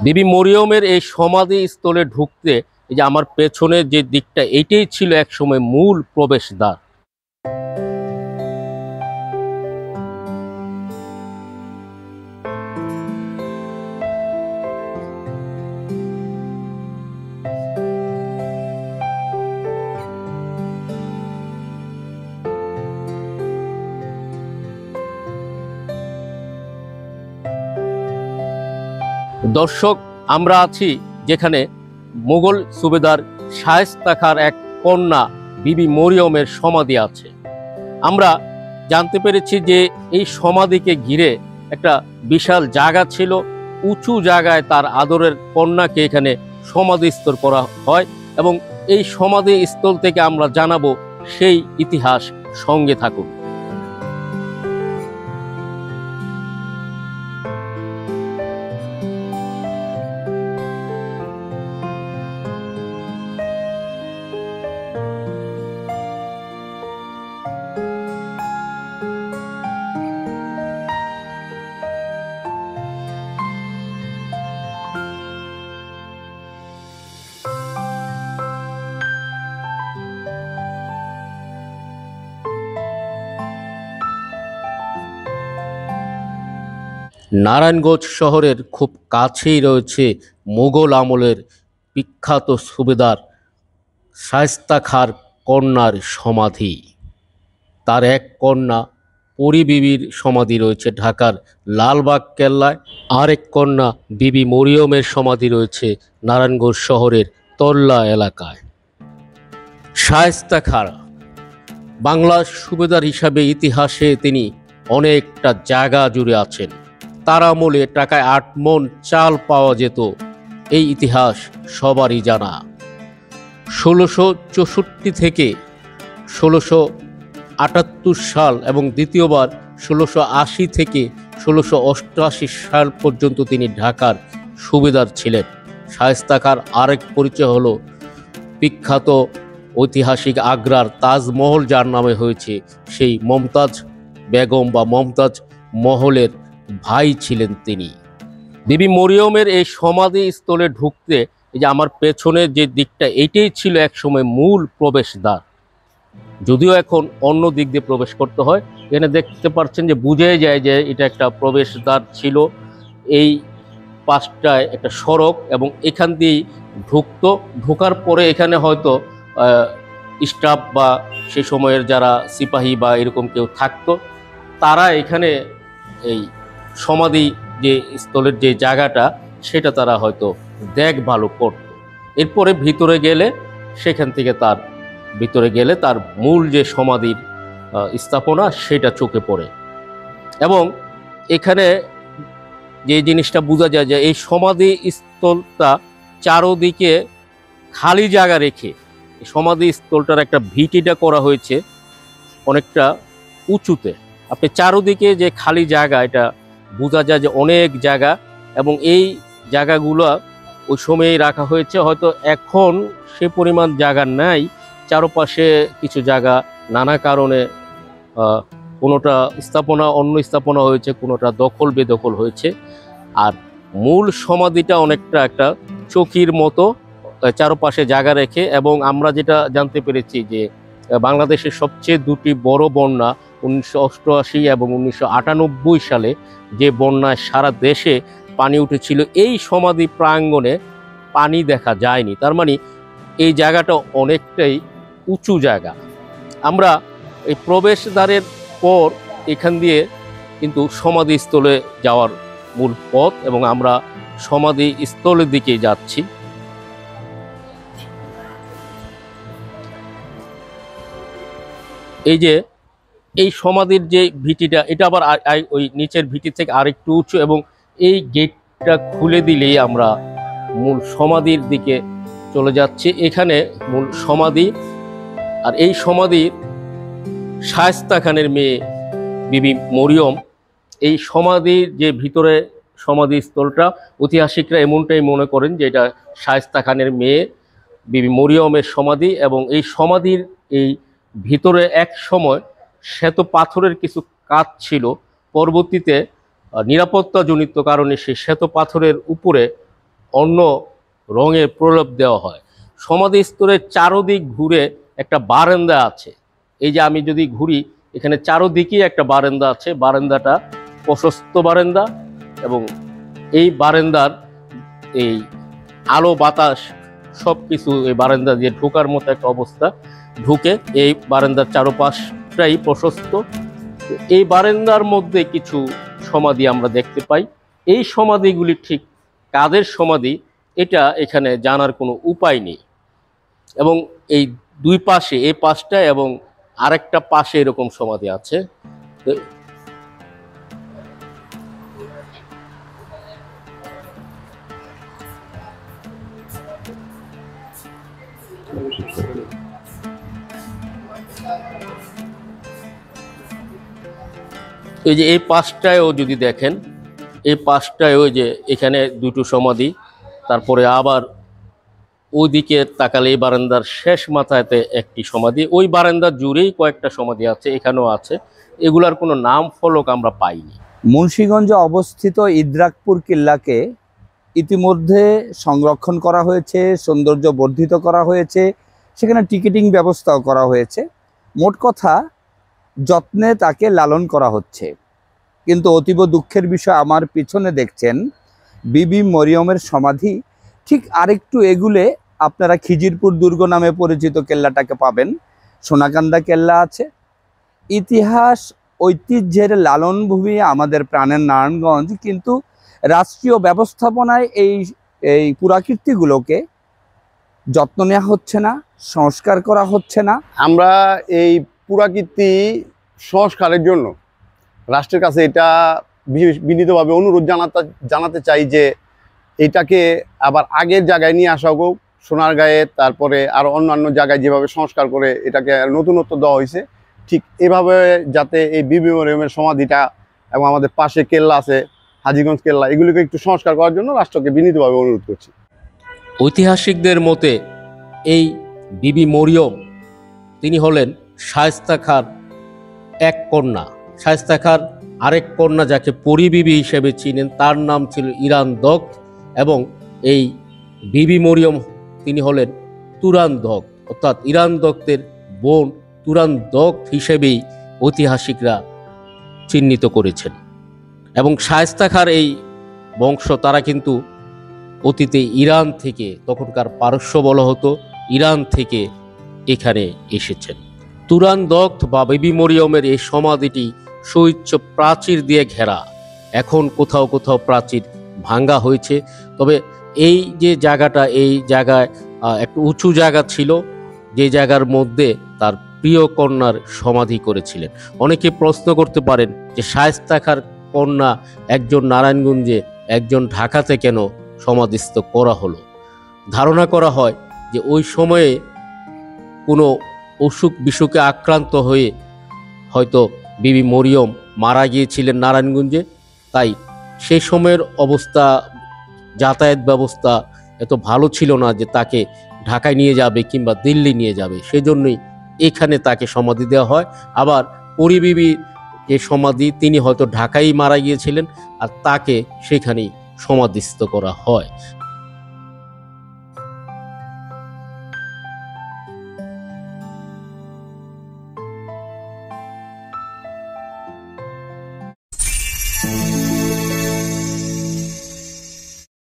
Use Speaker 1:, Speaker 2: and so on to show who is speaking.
Speaker 1: বিবি মরিয়মের এই সমাধি স্থলে ঢুকতে এই যে আমার পেছনের যে দিকটা এইটাই ছিল একসময় মূল প্রবেশদ্বার। দর্শক, আমরা আছি যেখানে মুঘল সুবেদার শায়েস্তা খাঁর এক কন্যা বিবি মরিয়মের সমাধি আছে। আমরা জানতে পেরেছি যে এই সমাধিকে ঘিরে একটা বিশাল জায়গা ছিল, উঁচু জায়গায় তার আদরের কন্যাকে এখানে সমাধিস্থ করা হয় এবং এই সমাধি স্থল থেকে আমরা জানাবো সেই ইতিহাস। সঙ্গে থাকুন। নারায়ণগঞ্জ শহরের খুব কাছেই রয়েছে মুঘল আমলের বিখ্যাত সুবেদার শায়েস্তা খাঁর কন্যার সমাধি। তার এক কন্যা পরী বিবির সমাধি রয়েছে ঢাকার লালবাগ কেল্লায়, আর এক কন্যা বিবি মরিয়মের সমাধি রয়েছে নারায়ণগঞ্জ শহরের তল্লা এলাকায়। শায়েস্তা খাঁ বাংলার সুবেদার হিসাবে ইতিহাসে তিনি অনেকটা জায়গা জুড়ে আছেন। তার আমলে টাকায় ৮ মণ চাল পাওয়া যেত, এই ইতিহাস সবারই জানা। ১৬৬৪ থেকে ১৬৭৮ সাল এবং দ্বিতীয়বার ১৬৮০ থেকে ১৬৮৮ সাল পর্যন্ত তিনি ঢাকার সুবেদার ছিলেন। শায়েস্তা খাঁর আরেক পরিচয় হলো বিখ্যাত ঐতিহাসিক আগ্রার তাজমহল, যার নামে হয়েছে, সেই মমতাজ বেগম বা মমতাজ মহলের ভাই ছিলেন তিনি। বিবি মরিয়মের এই সমাধি স্থলে ঢুকতে এই যে আমার পেছনের যে দিকটা এইটাই ছিল একসময় মূল প্রবেশদ্বার, যদিও এখন অন্য দিক দিয়ে প্রবেশ করতে হয়। এখানে দেখতে পাচ্ছেন যে বুঝাই যায় যে এটা একটা প্রবেশদ্বার ছিল। এই পাশটায় একটা সড়ক এবং এখান দিয়েই ঢোকার পরে এখানে হয়তো স্টাফ বা সে সময়ের যারা সিপাহী বা এরকম কেউ থাকতো, তারা এখানে এই সমাধি যে স্থলের যে জায়গাটা সেটা তারা হয়তো দেখভাল করত। এরপরে সেখান থেকে তার ভিতরে গেলে তার মূল যে সমাধির স্থাপনা সেটা চোখে পড়ে। এবং এখানে যে জিনিসটা বোঝা যায় যে এই সমাধি স্থলটা চারোদিকে খালি জায়গা রেখে সমাধি স্থলটার একটা ভিটিটা করা হয়েছে অনেকটা উঁচুতে। আপনি চারোদিকে যে খালি জায়গা, এটা বোঝা যায় যে অনেক জায়গা, এবং এই জায়গাগুলো ওই সময়েই রাখা হয়েছে। হয়তো এখন সে পরিমাণ জায়গা নাই, চারপাশে কিছু জায়গা নানা কারণে কোনোটা স্থাপনা অন্য স্থাপনা হয়েছে, কোনোটা দখল বেদখল হয়েছে। আর মূল সমাধিটা অনেকটা একটা চৌকির মতো চারপাশে জায়গা রেখে। এবং আমরা যেটা জানতে পেরেছি যে বাংলাদেশের সবচেয়ে দুটি বড় বন্যা ১৯৮৮ এবং ১৯৯৮ সালে যে বন্যায় সারা দেশে পানি উঠেছিল, এই সমাধি প্রাঙ্গণে পানি দেখা যায়নি। তার মানে এই জায়গাটা অনেকটাই উঁচু জায়গা। আমরা এই প্রবেশদ্বারের পর এখান দিয়ে কিন্তু সমাধিস্থলে যাওয়ার মূল পথ, এবং আমরা সমাধিস্থলের দিকে যাচ্ছি। এই যে এই সমাধির যে ভিটিটা, এটা আবার ওই নিচের ভিটি থেকে আরেকটু উঁচু, এবং এই গেটটা খুলে দিলেই আমরা মূল সমাধির দিকে চলে যাচ্ছি। এখানে মূল সমাধি, আর এই সমাধির শায়েস্তা খানের মেয়ে বিবি মরিয়ম। এই সমাধির যে ভিতরে সমাধিস্থলটা, ঐতিহাসিকরা এমনটাই মনে করেন যে এটা শায়েস্তা খানের মেয়ে বিবি মরিয়মের সমাধি। এবং এই সমাধির এই ভিতরে এক সময় শ্বেত পাথরের কিছু কাজ ছিল, পরবর্তীতে নিরাপত্তাজনিত কারণে সেই শ্বেত পাথরের উপরে অন্য রঙের প্রলেপ দেওয়া হয়। সমাধিস্থলের চারদিক ঘুরে একটা বারান্দা আছে। এই যে আমি যদি ঘুরি, এখানে চারদিকেই একটা বারান্দা আছে। বারান্দাটা প্রশস্ত বারান্দা এবং এই বারান্দার এই আলো বাতাস সব কিছু এই বারান্দা দিয়ে ঢোকার মতো একটা অবস্থা। ঢুকে এই বারান্দার চারপাশটাই প্রশস্ত। এই বারান্দার মধ্যে কিছু সমাধি আমরা দেখতে পাই। এই সমাধিগুলি ঠিক কাদের সমাধি এটা এখানে জানার কোনো উপায় নেই। এবং এই দুই পাশে, এই পাশটা এবং আরেকটা পাশে এরকম সমাধি আছে। এই যে এই পাশটায়ও যদি দেখেন, এই পাশটায়ও যে এখানে দুটো সমাধি, তারপরে আবার ওইদিকে তাকালে এই বারান্দার শেষ মাথাতে একটি সমাধি, ওই বারান্দার জুড়েই কয়েকটা সমাধি আছে, এখানেও আছে। এগুলার কোনো নাম ফলক আমরা পাইনি।
Speaker 2: মুন্সিগঞ্জে অবস্থিত ইদ্রাকপুর কিল্লাকে ইতিমধ্যে সংরক্ষণ করা হয়েছে, সৌন্দর্য বর্ধিত করা হয়েছে, সেখানে টিকিটিং ব্যবস্থাও করা হয়েছে। মোট কথা যত্নে তাকে লালন করা হচ্ছে। কিন্তু অতীব দুঃখের বিষয়, আমার পিছনে দেখছেন বিবি মরিয়মের সমাধি। ঠিক আরেকটু এগুলে আপনারা খিজিরপুর দুর্গ নামে পরিচিত কেল্লাটাকে পাবেন। সোনাকান্দা কেল্লা আছে। ইতিহাস ঐতিহ্যের লালনভূমি আমাদের প্রাণের নারায়ণগঞ্জ, কিন্তু রাষ্ট্রীয় ব্যবস্থাপনায় এই পুরাকীর্তিগুলোকে যত্ন নেওয়া হচ্ছে না, সংস্কার করা হচ্ছে না।
Speaker 3: আমরা এই পুরাকীর্তি সংস্কারের জন্য রাষ্ট্রের কাছে এটা বিনীতভাবে অনুরোধ জানাতে চাই যে এটাকে আবার আগের জায়গায় নিয়ে আসা হোক। সোনারগাঁয়ে, তারপরে আরও অন্যান্য জায়গায় যেভাবে সংস্কার করে এটাকে নতুনত্ব দেওয়া হয়েছে, ঠিক এভাবে যাতে এই বিবি মরিয়মের সমাধিটা এবং আমাদের পাশে কেল্লা আছে, হাজীগঞ্জ কেল্লা, এগুলিকে একটু সংস্কার করার জন্য রাষ্ট্রকে বিনীতভাবে অনুরোধ করছি।
Speaker 1: ঐতিহাসিকদের মতে এই বিবি মরিয়ম তিনি হলেন শায়েস্তা খাঁর এক কন্যা। শায়েস্তা খাঁর আরেক কন্যা যাকে পরিবিবি হিসেবে চিনেন, তার নাম ছিল ইরান দগ্ধ, এবং এই বিবি মরিয়ম তিনি হলেন তুরান দগ্ধ, অর্থাৎ ইরান দগ্ধের বোন তুরান দগ্ধ হিসেবেই ঐতিহাসিকরা চিহ্নিত করেছেন। এবং শায়েস্তা খাঁর এই বংশ, তারা কিন্তু অতীতে ইরান থেকে, তখনকার পারস্য বলা হতো, ইরান থেকে এখানে এসেছেন। তুরান দগ্ধ বা বিবি মরিয়মের এই সমাধিটি সুউচ্চ প্রাচীর দিয়ে ঘেরা। এখন কোথাও কোথাও প্রাচীর ভাঙ্গা হয়েছে, তবে এই যে জায়গাটা, এই জায়গায় একটু উঁচু জায়গা ছিল, যে জায়গার মধ্যে তার প্রিয় কন্যার সমাধি করেছিলেন। অনেকে প্রশ্ন করতে পারেন যে শায়েস্তা খাঁর কন্যা একজন নারায়ণগঞ্জে, একজন ঢাকাতে কেন সমাধিস্থ করা হলো? ধারণা করা হয় যে ওই সময়ে কোনো অসুখ বিসুখে আক্রান্ত হয়ে হয়তো বিবি মরিয়ম মারা গিয়েছিলেন নারায়ণগঞ্জে। তাই সেই সময়ের অবস্থা, যাতায়াত ব্যবস্থা এত ভালো ছিল না যে তাকে ঢাকায় নিয়ে যাবে কিংবা দিল্লি নিয়ে যাবে, সেজন্যই এখানে তাকে সমাধি দেওয়া হয়। আবার পরিবিবির যে সমাধি, তিনি হয়তো ঢাকায় মারা গিয়েছিলেন আর তাকে সেখানেই সমাধিস্থ করা হয়।